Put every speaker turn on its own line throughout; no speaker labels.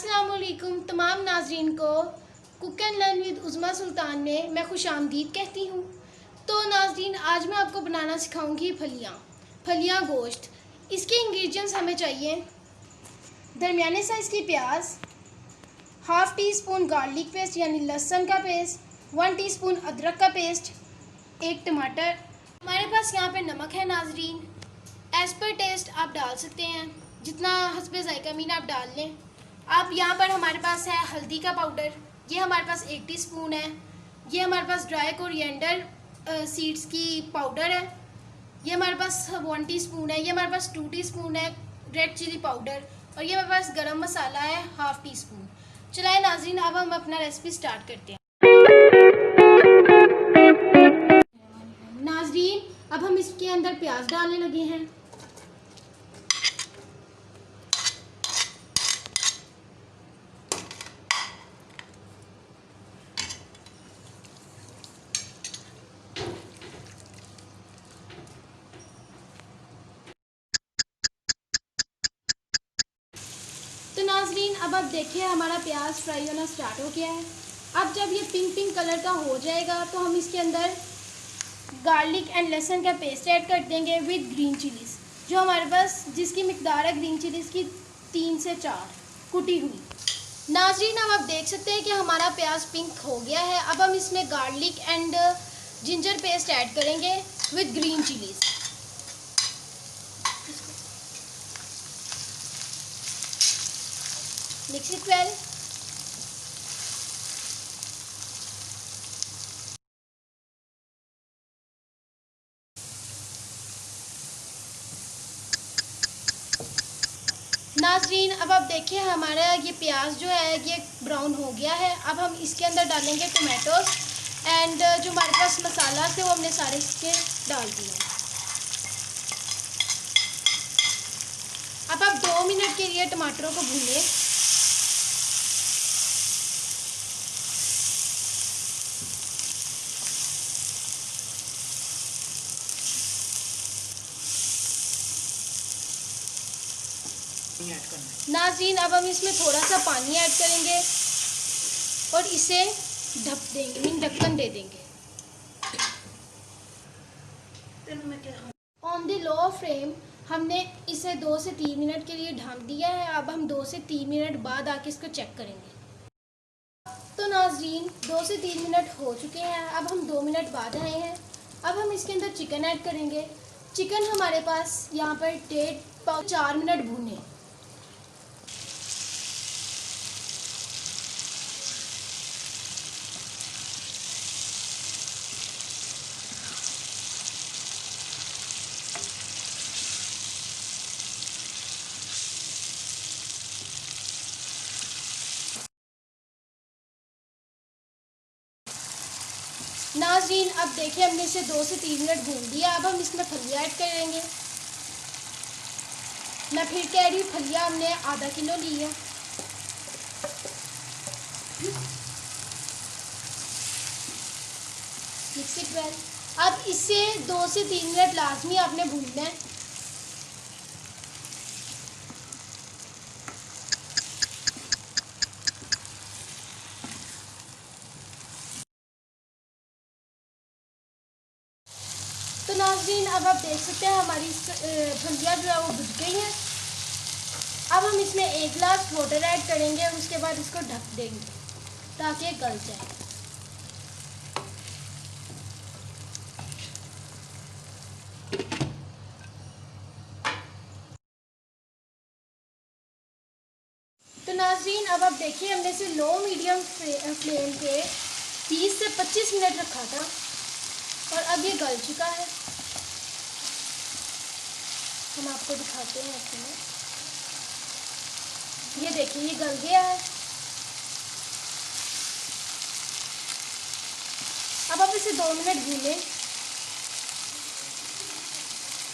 अस्सलाम वालेकुम तमाम नाजरीन को कुक एंड लर्न विद उज़मा सुल्तान में मैं खुश आमदीद कहती हूँ। तो नाजरीन, आज मैं आपको बनाना सिखाऊंगी फलियाँ गोश्त। इसके इंग्रेडिएंट्स हमें चाहिए दरमियाने साइज़ की प्याज, half tea spoon garlic paste यानी लहसुन का पेस्ट, 1 टीस्पून अदरक का पेस्ट, 1 टमाटर। हमारे पास यहाँ पे नमक है नाजरीन, एज़ पर टेस्ट आप डाल सकते हैं, जितना हस्बे ज़ायका मीन आप डाल लें। अब यहाँ पर हमारे पास है हल्दी का पाउडर, ये हमारे पास 1 टीस्पून है। ये हमारे पास ड्राई कोरिएंडर सीड्स की पाउडर है, ये हमारे पास 1 टीस्पून है। ये हमारे पास 2 टीस्पून है रेड चिली पाउडर, और ये हमारे पास गरम मसाला है हाफ़ टी स्पून। चलाए नाजरीन, अब हम अपना रेसिपी स्टार्ट करते हैं। नाजरीन, अब हम इसके अंदर प्याज डालने लगे हैं। तो नाजरीन, अब आप देखिए हमारा प्याज फ्राई होना स्टार्ट हो गया है। अब जब ये पिंक पिंक कलर का हो जाएगा तो हम इसके अंदर गार्लिक एंड लहसुन का पेस्ट ऐड कर देंगे विद ग्रीन चिलीज़, जो हमारे पास जिसकी मिकदार है ग्रीन चिलीज़ की 3 से 4 कुटी हुई। नाजरीन, अब आप देख सकते हैं कि हमारा प्याज पिंक हो गया है। अब हम इसमें garlic and ginger paste add करेंगे with green chillies. Mix it well. नाजरीन, अब आप देखिए हमारा ये प्याज जो है ये ब्राउन हो गया है। अब हम इसके अंदर डालेंगे टोमेटोज एंड जो हमारे पास मसाला थे वो हमने सारे इसके डाल दिए। अब आप 2 मिनट के लिए टमाटरों को भूनें। नाज़रीन, अब हम इसमें थोड़ा सा पानी ऐड करेंगे और इसे ढक देंगे, ढक्कन दे देंगे। ऑन द लो फ्लेम हमने इसे 2 से 3 मिनट के लिए ढक दिया है। अब हम 2 से 3 मिनट बाद आके इसको चेक करेंगे। तो नाज़रीन, 2 से 3 मिनट हो चुके हैं। अब हम 2 मिनट बाद आए हैं। अब हम इसके अंदर चिकन ऐड करेंगे। चिकन हमारे पास यहाँ पर 4 मिनट भूने। नाज़रीन, अब देखिए हमने इसे 2 से 3 मिनट भून दिया। अब हम इसमें फलियाँ ऐड करेंगे। मैं फिर कह रही हूँ, फलियाँ हमने आधा किलो ली है। Mix it well. अब इसे 2 से 3 मिनट लाजमी आपने भूनना है। तो नाज़रीन, अब आप देख सकते हैं हमारी फलियाँ जो है वो भुन गई हैं। अब हम इसमें 1 गिलास वाटर ऐड करेंगे और उसके बाद इसको ढक देंगे ताकि गल जाए। तो नाज़रीन, अब आप देखिए हमने इसे लो मीडियम फ्लेम पे 20 से 25 मिनट रखा था और अब ये गल चुका है। हम आपको दिखाते हैं इसमें, ये देखिए ये गल गया है। अब आप इसे 2 मिनट भूनें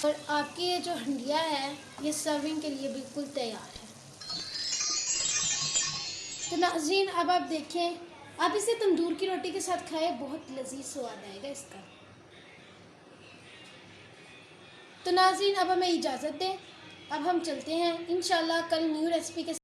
और आपकी ये जो हंडिया है ये सर्विंग के लिए बिल्कुल तैयार है। तो नाज़रीन, अब आप देखें, आप इसे तंदूर की रोटी के साथ खाएं, बहुत लजीज स्वाद आएगा इसका। तो नाज़रीन, अब हमें इजाज़त दें। अब हम चलते हैं इंशाल्लाह कल न्यू रेसिपी के